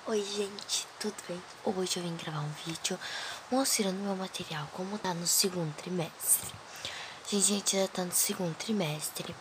Oi gente, tudo bem? Hoje eu vim gravar um vídeo mostrando meu material como tá no segundo trimestre. Gente, ainda tá no segundo trimestre.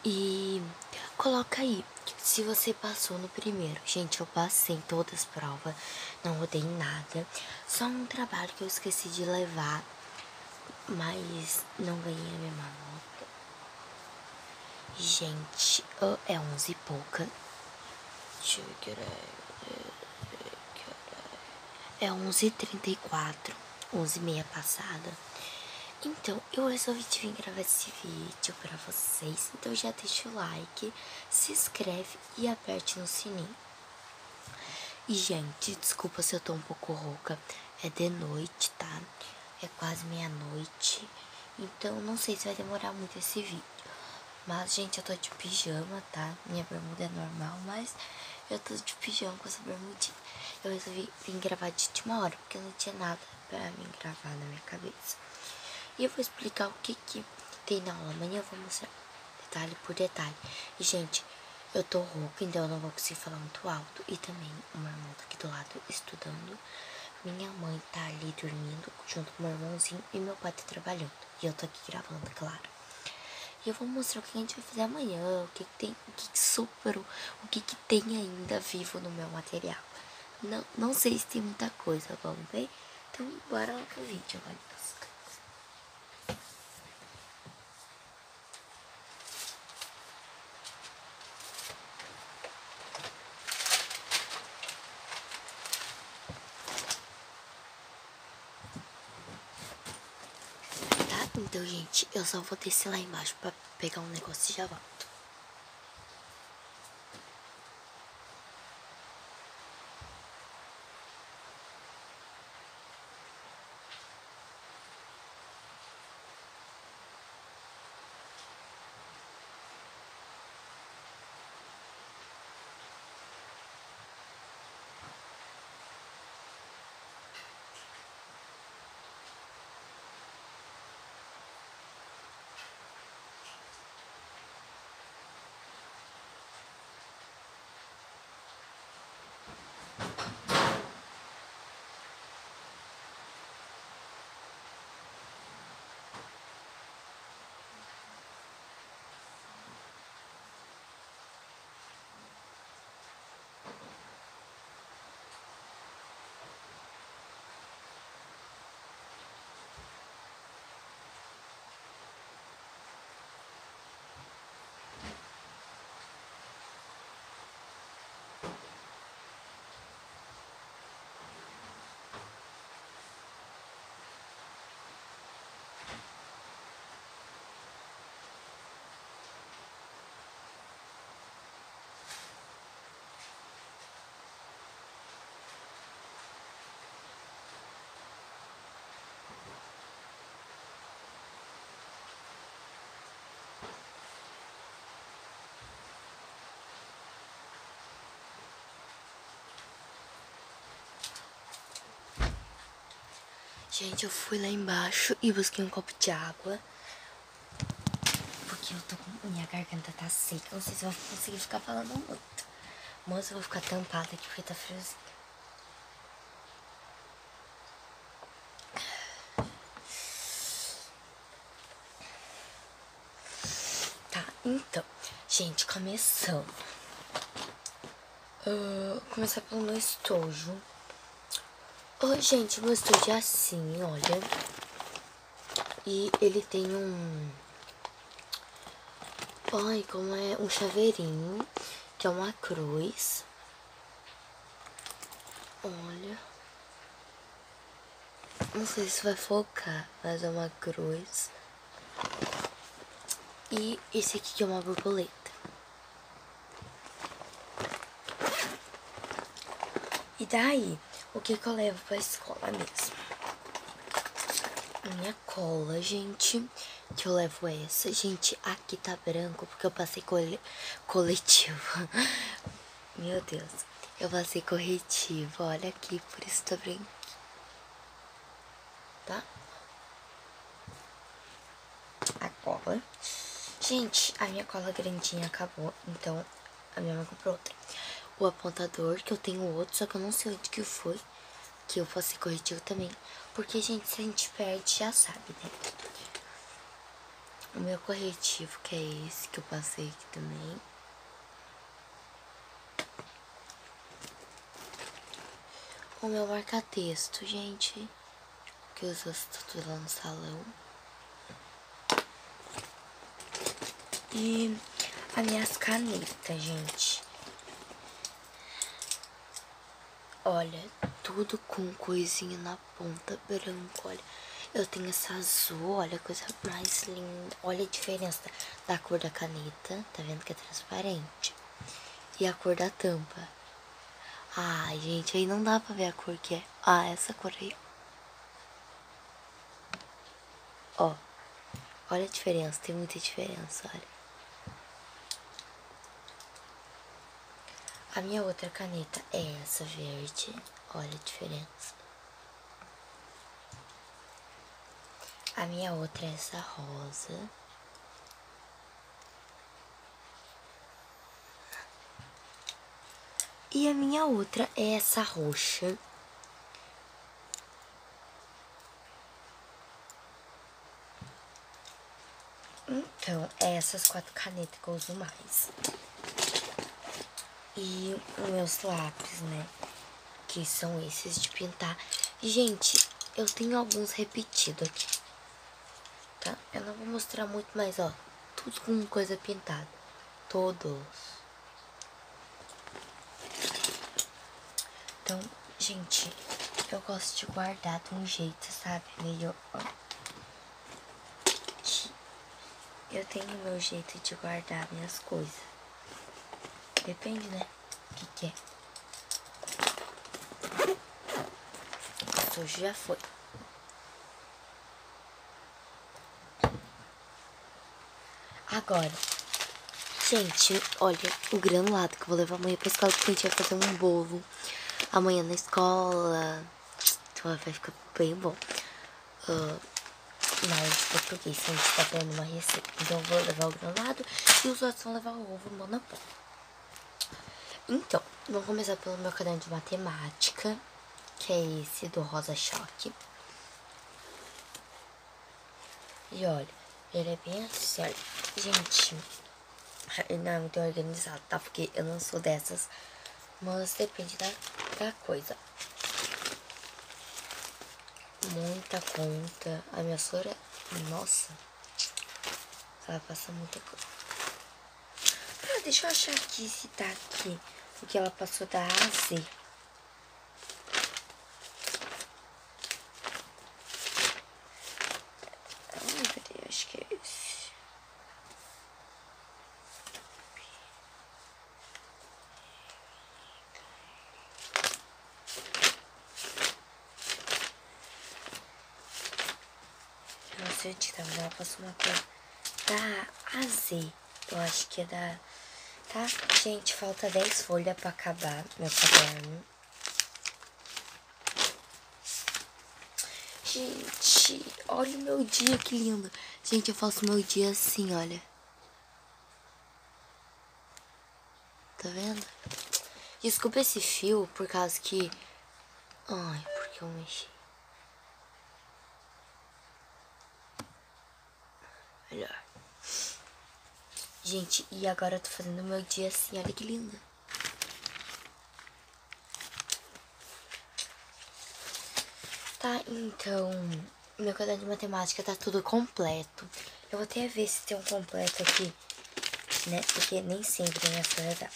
E coloca aí se você passou no primeiro. Gente, eu passei em todas as provas, não rodei em nada. Só um trabalho que eu esqueci de levar, mas não ganhei a mesma nota. Gente, é 11 e pouca. Deixa eu ver que hora é 11h34, 11h30 passada. Então, eu resolvi vir gravar esse vídeo pra vocês. Então já deixa o like, se inscreve e aperte no sininho. E, gente, desculpa se eu tô um pouco rouca. É de noite, tá? É quase meia-noite. Então, não sei se vai demorar muito esse vídeo. Mas, gente, eu tô de pijama, tá? Minha bermuda é normal, mas eu tô de pijama com essa bermudinha. Eu resolvi vir gravar de última hora, porque eu não tinha nada pra mim gravar na minha cabeça. E eu vou explicar o que tem na aula. Amanhã eu vou mostrar detalhe por detalhe. E, gente, eu tô rouca, então eu não vou conseguir falar muito alto. E também o meu irmão tá aqui do lado estudando. Minha mãe tá ali dormindo junto com o meu irmãozinho e meu pai tá trabalhando. E eu tô aqui gravando, claro. E eu vou mostrar o que a gente vai fazer amanhã, o que tem, o que tem ainda vivo no meu material. Não sei se tem muita coisa, vamos ver? Então, bora lá pro vídeo, olha. Tá? Então, gente, eu só vou descer lá embaixo pra pegar um negócio e já volto. Gente, eu fui lá embaixo e busquei um copo de água. Porque eu tô com... minha garganta tá seca. Não sei se eu vou conseguir ficar falando muito. Mas eu vou ficar tampada aqui porque tá friozinho. Tá, então, gente, começando. Começar pelo meu estojo. Gente, meu estojo é assim, olha. E ele tem um... Ai, como é? Um chaveirinho, que é uma cruz. Olha. Não sei se vai focar, mas é uma cruz. E esse aqui que é uma borboleta. E daí, o que eu levo pra escola mesmo? A minha cola, gente, que eu levo essa. Gente, aqui tá branco porque eu passei coletivo. Meu Deus, eu passei corretivo. Olha aqui, por isso tá branco. Tá? A cola. Gente, a minha cola grandinha acabou, então a minha mãe comprou outra. o apontador, que eu tenho outro, só que eu não sei onde que foi, que eu passei corretivo também. Porque, gente, se a gente perde, já sabe, né? O meu corretivo, que é esse, que eu passei aqui também. O meu marca-texto, gente, que eu uso tudo lá no salão. E as minhas canetas, gente. Olha, tudo com coisinha na ponta branca, olha. Eu tenho essa azul, olha a coisa mais linda. Olha a diferença da cor da caneta, tá vendo que é transparente? E a cor da tampa. Ai, gente, aí não dá pra ver a cor que é. Ah, essa cor aí. Ó, olha a diferença, tem muita diferença, olha. A minha outra caneta é essa verde, olha a diferença. A minha outra é essa rosa. E a minha outra é essa roxa. Então, é essas 4 canetas que eu uso mais. E os meus lápis, né? Que são esses de pintar. E, gente, eu tenho alguns repetidos aqui. Tá? Eu não vou mostrar muito, mas, ó. Tudo com coisa pintada. Todos. Então, gente, eu gosto de guardar de um jeito, sabe? Meio, ó. Eu tenho meu jeito de guardar minhas coisas. Depende, né? O que é. Hoje já foi. Agora, gente, olha o granulado que eu vou levar amanhã pra escola, porque a gente vai fazer um bolo amanhã na escola. Então vai ficar bem bom. Mas português, a gente tá dando uma receita. Então eu vou levar o granulado e os outros vão levar o ovo monopólio. Então, vamos começar pelo meu caderno de matemática, que é esse do Rosa Choque. E olha, ele é bem assim, olha. Gente, ele não é muito organizado, tá? Porque eu não sou dessas, mas depende da coisa. Muita conta. A minha sora, nossa, ela passa muita coisa. Ah, deixa eu achar aqui se tá aqui o que ela passou da A a Z. Cadê? Acho que é esse. Eu não sei onde tá, mas ela passou uma coisa da A a Z. Eu acho que é da... Tá? Gente, falta 10 folhas pra acabar meu caderno. Gente, olha o meu dia, que lindo. Gente, eu faço meu dia assim, olha. Tá vendo? Desculpa esse fio, por causa que... Ai, porque eu mexi. Melhor. Gente, e agora eu tô fazendo meu dia assim, olha que lindo. Tá, então, meu caderno de matemática tá tudo completo. Eu vou até ver se tem um completo aqui, né? Porque nem sempre minha folha dá.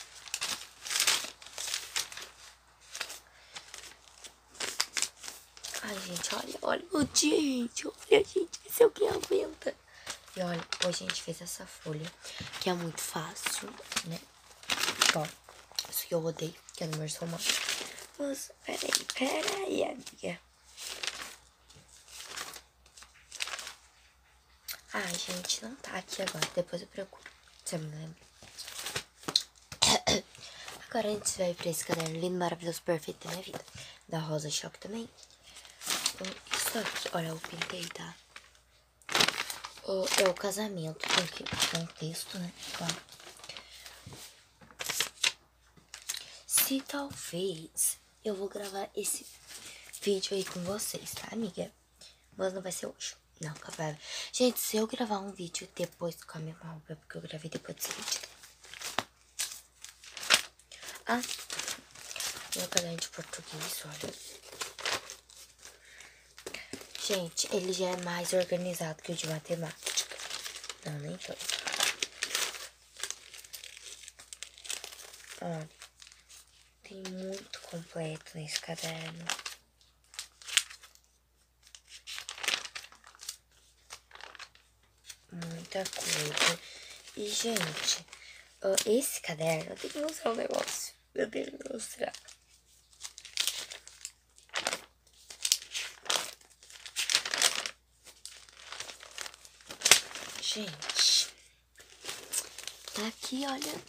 Ai, gente, olha o dia, gente. Olha, gente, se alguém aguenta. E olha, hoje a gente fez essa folha, que é muito fácil, né? Ó, isso que eu odeio, que é números romanos. Mas, peraí, amiga. Ai, gente, não tá aqui agora. Depois eu procuro. Você me lembra? Agora a gente vai pra esse caderno lindo, maravilhoso, perfeito da minha vida. Da Rosa Choque também. Isso aqui, olha, eu pintei, tá? É o casamento. Tem um texto, né? Ó. se talvez eu vou gravar esse vídeo aí com vocês, tá, amiga? Mas não vai ser hoje. Não, capaz. Gente, se eu gravar um vídeo depois com a minha roupa, porque eu gravei depois desse vídeo. Ah, meu caderno de português, olha. Gente, ele já é mais organizado que o de matemática. Não, nem tanto. Olha, tem muito completo nesse caderno. Muita coisa. E, gente, esse caderno, eu tenho que mostrar um negócio. Eu tenho que mostrar. Gente, tá aqui, olha.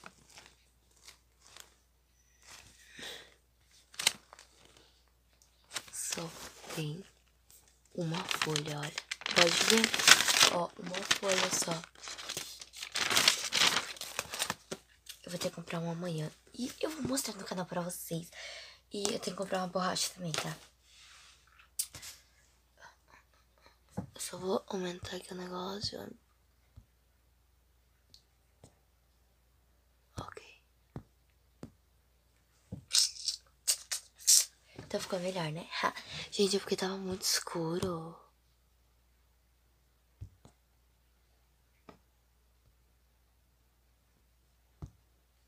Só tem uma folha, olha. Pode ver? Ó, uma folha só. Eu vou ter que comprar uma amanhã. E eu vou mostrar no canal pra vocês. E eu tenho que comprar uma borracha também, tá? Eu só vou aumentar aqui o negócio. Ok. Então ficou melhor, né? Gente, é porque tava muito escuro.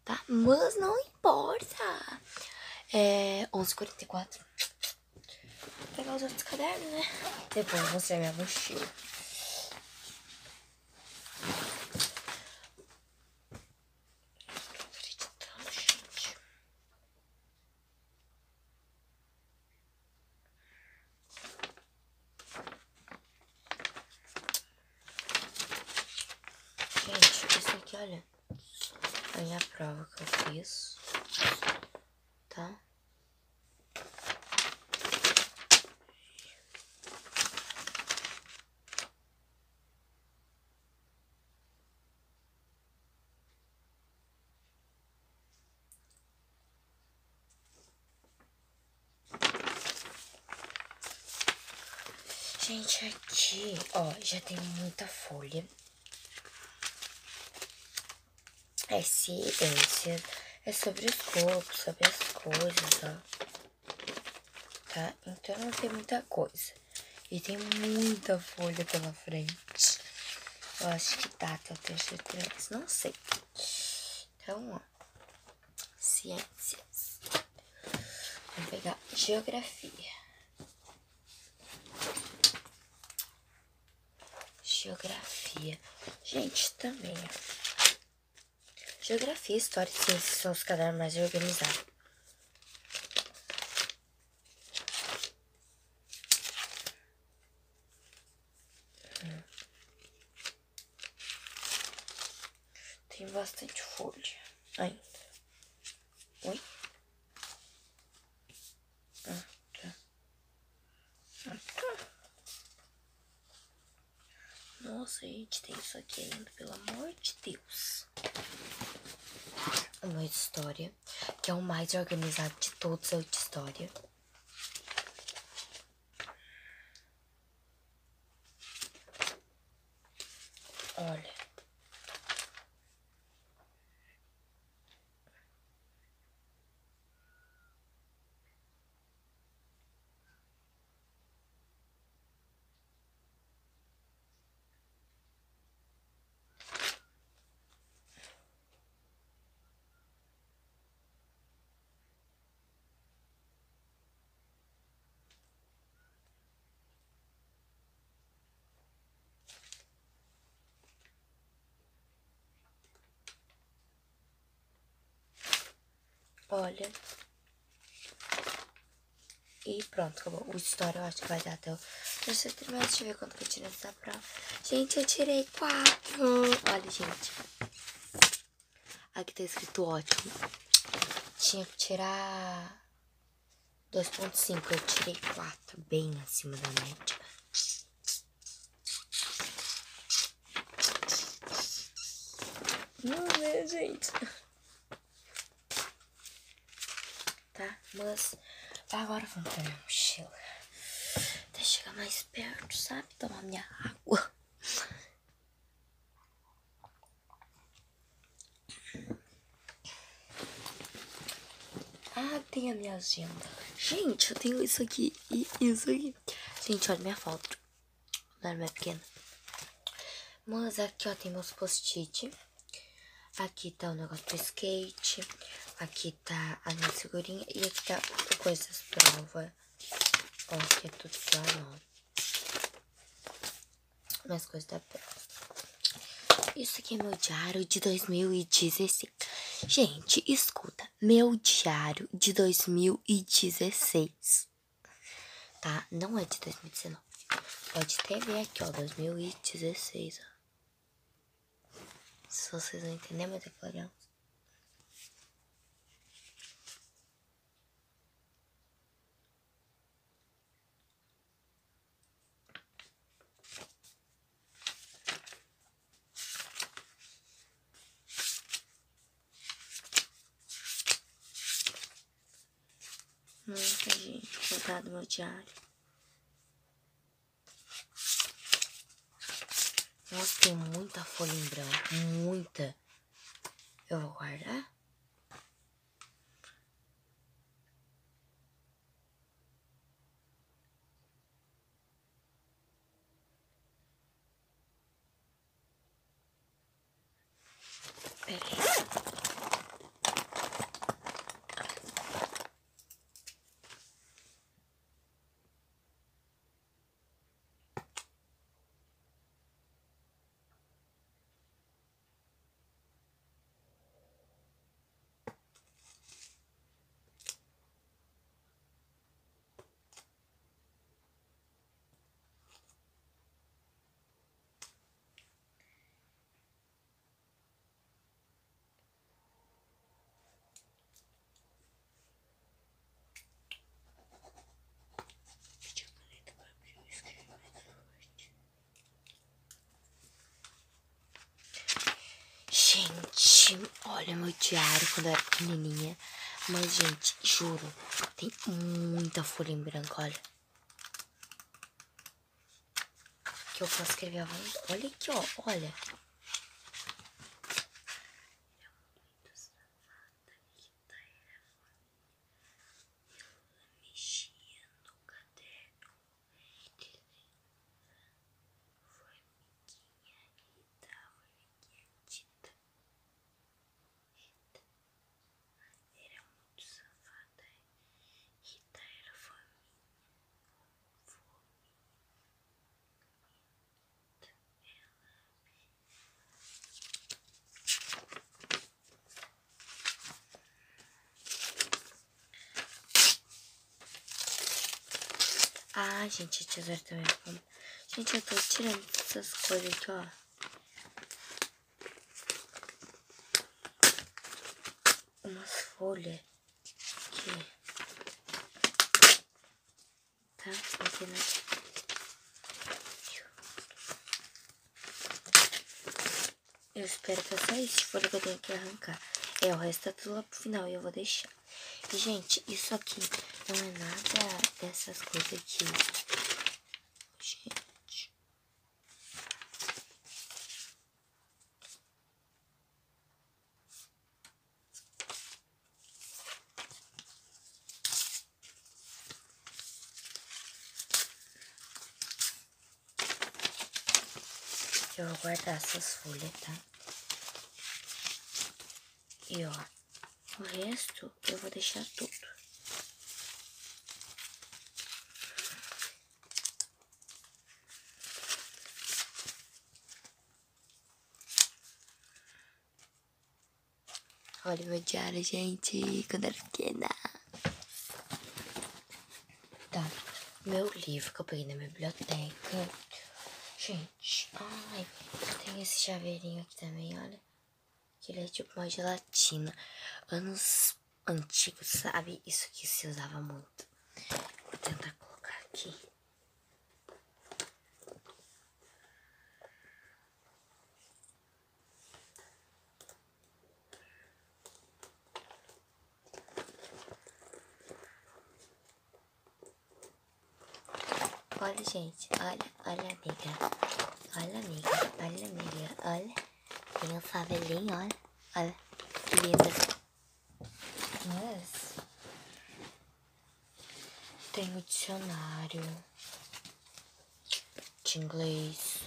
Tá? Mas não importa. É 11h44. Vou pegar os outros cadernos, né? Depois vou mostrar minha mochila. Gente, isso aqui, olha. Aí a prova que eu fiz. Tá? Gente, aqui, ó, já tem muita folha. É ciência, é sobre os corpos, sobre as coisas, ó. Tá? Então não tem muita coisa. E tem muita folha pela frente. Eu acho que dá até o terceiro trimestre, não sei. Então, ó, ciências. Vamos pegar geografia. Geografia. Gente, também, ó. Geografia, história e ciências são os cadernos mais organizados. Tem bastante folha ainda. Oi? Ah, tá. Ah, tá. Nossa, gente, tem isso aqui ainda, pelo amor de Deus. Uma história, que é o mais organizado de todos, é o de história. Olha. Olha. E pronto, acabou. O história eu acho que vai dar até o terceiro trimestre. Deixa eu ver quanto que eu tirei dessa prova. Gente, eu tirei 4. Olha, gente. Aqui tá escrito ótimo. Tinha que tirar 2,5. Eu tirei 4. Bem acima da média. Não, né, gente? tá? Mas agora vamos pra minha mochila. Até chegar mais perto, sabe? Tomar minha água. Ah, tem a minha agenda. Gente, eu tenho isso aqui e isso aqui. Gente, olha minha foto. Não era minha pequena. Mas aqui, ó, tem meus post-it. Aqui tá o negócio do skate. Aqui tá a minha figurinha. E aqui tá o coisa das provas. Ó, aqui é tudo que eu anoto. Minhas coisas da prova. Isso aqui é meu diário de 2016. Gente, escuta. Meu diário de 2016. Tá? Não é de 2019. Pode até ver aqui, ó. 2016, ó. Se vocês não entenderem, mas declaramos. Nossa, gente, coitado do meu diário. Nossa, tem muita folha em branco. Muita. Eu vou guardar? Peraí. Gente, olha meu diário quando eu era pequenininha. Mas, gente, juro, tem muita folha em branco, olha. Que eu posso escrever à vontade. Olha aqui, ó, olha. Ah, gente, a tesoura também é fome. Gente, eu tô tirando essas coisas aqui, ó. Umas folhas aqui. Tá? Aqui, né? Eu espero que eu só isso folha que eu tenho que arrancar. É, o resto tá tudo lá pro final e eu vou deixar. E, gente, isso aqui não é nada dessas coisas aqui. Gente. Eu vou guardar essas folhas, tá? E, ó, o resto eu vou deixar tudo. Olha meu diário, gente, quando era pequena. Tá, meu livro que eu peguei na minha biblioteca. Gente, ai, tem esse chaveirinho aqui também, olha. Que ele é tipo uma gelatina. Anos antigos, sabe? Isso aqui se usava muito. Vou tentar colocar aqui. Olha, gente. Olha, amiga. Olha, amiga. Olha, amiga. Olha. Tem um favelinho, olha. Olha. Que linda. Mas... tem o dicionário de inglês.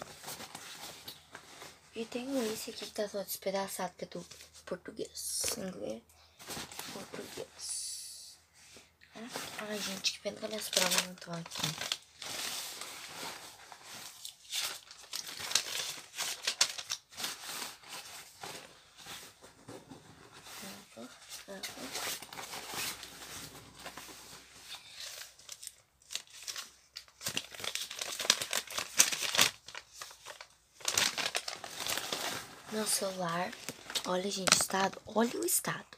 E tem esse aqui que tá todo despedaçado, que é do português. Inglês. Português. Ai, gente, que pena que as minhas provas não estão aqui. Meu celular. Olha, gente, estado. Olha o estado.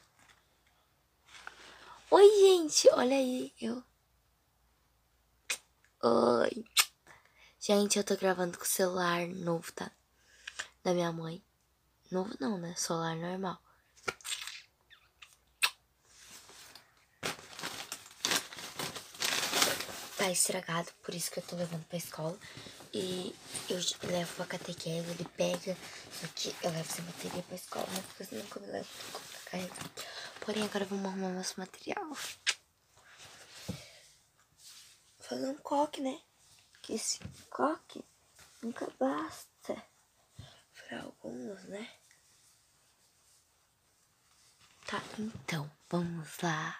Oi, gente. Olha aí. Oi. Gente, eu tô gravando com o celular novo, tá? Da minha mãe. Novo não, né? Celular normal. Tá estragado, por isso que eu tô levando pra escola. E eu levo pra catequese, ele pega. Só que eu levo sem bateria pra escola, né? Porque senão eu levo pra carregar. Porém, agora vamos arrumar nosso material. Fazer um coque, né? Que esse coque nunca basta pra alguns, né? Tá, então, vamos lá.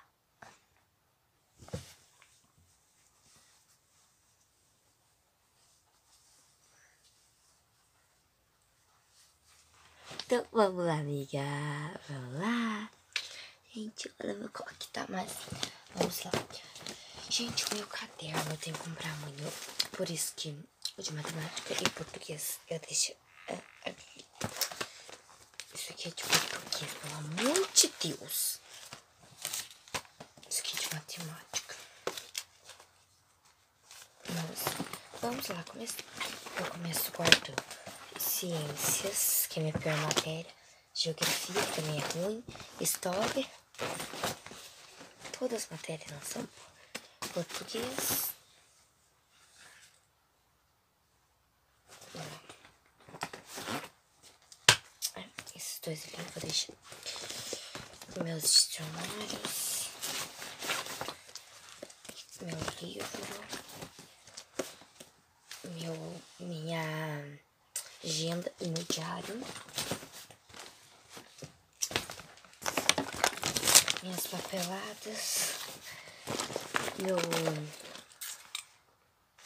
Então, vamos lá, amiga. Vamos lá. Gente, olha meu coque, tá? Mas, vamos lá. Gente, o meu caderno eu tenho que comprar amanhã. Por isso que o de matemática e português eu deixo aqui. Isso aqui é de português, pelo amor de Deus. Isso aqui é de matemática. Mas, vamos lá, eu começo guardando ciências, que é a minha pior matéria. Geografia, que também é ruim. História. Todas as matérias não são. Português. Esses dois aqui eu vou deixar. Meus dicionários. Meu livro. Minha agenda e meu diário. Minhas papeladas. Meu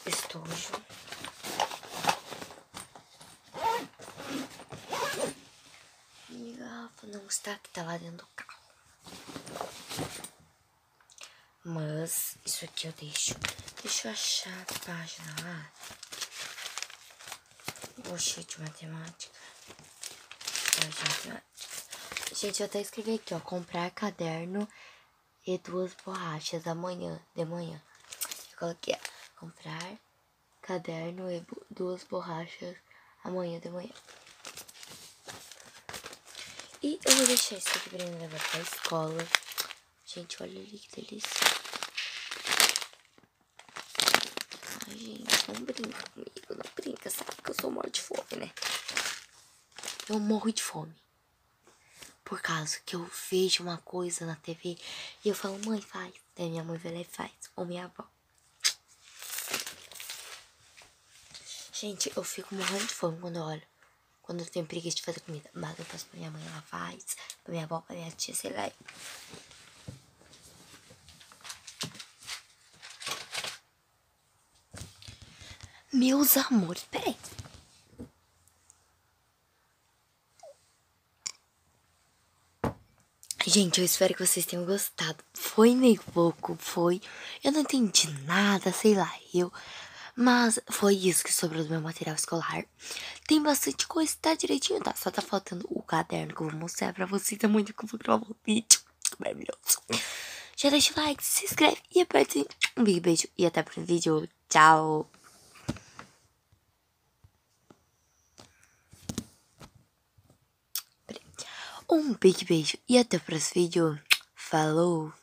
estojo. Minha garrafa não está, que tá lá dentro do carro. Mas isso aqui eu deixo. Deixa eu achar a página lá. Oxi, de matemática. Gente, eu até escrevi aqui, ó. Comprar caderno e 2 borrachas amanhã, de manhã. Eu coloquei, ó, comprar caderno e 2 borrachas amanhã de manhã. E eu vou deixar isso aqui pra mim levar pra escola. Gente, olha ali que delícia. Ai, gente, não brinca comigo, não brinca. Sabe que eu sou morto de fome, né? Eu morro de fome. Por causa que eu vejo uma coisa na TV e eu falo, mãe, faz. Daí minha mãe vai lá e faz. Ou minha avó. Gente, eu fico morrendo de fome quando eu olho. Quando eu tenho preguiça de fazer comida. Mas eu faço pra minha mãe, ela faz. Pra minha avó, pra minha tia, sei lá. Meus amores, peraí. Gente, eu espero que vocês tenham gostado. Foi meio pouco, foi. Eu não entendi nada, sei lá, Mas foi isso que sobrou do meu material escolar. Tem bastante coisa, tá direitinho, tá? Só tá faltando o caderno que eu vou mostrar pra vocês. É muito que eu vou gravar um vídeo maravilhoso. Já deixa o like, se inscreve e aperta um big beijo. E até pro vídeo. Tchau! Um big beijo e até o próximo vídeo. Falou!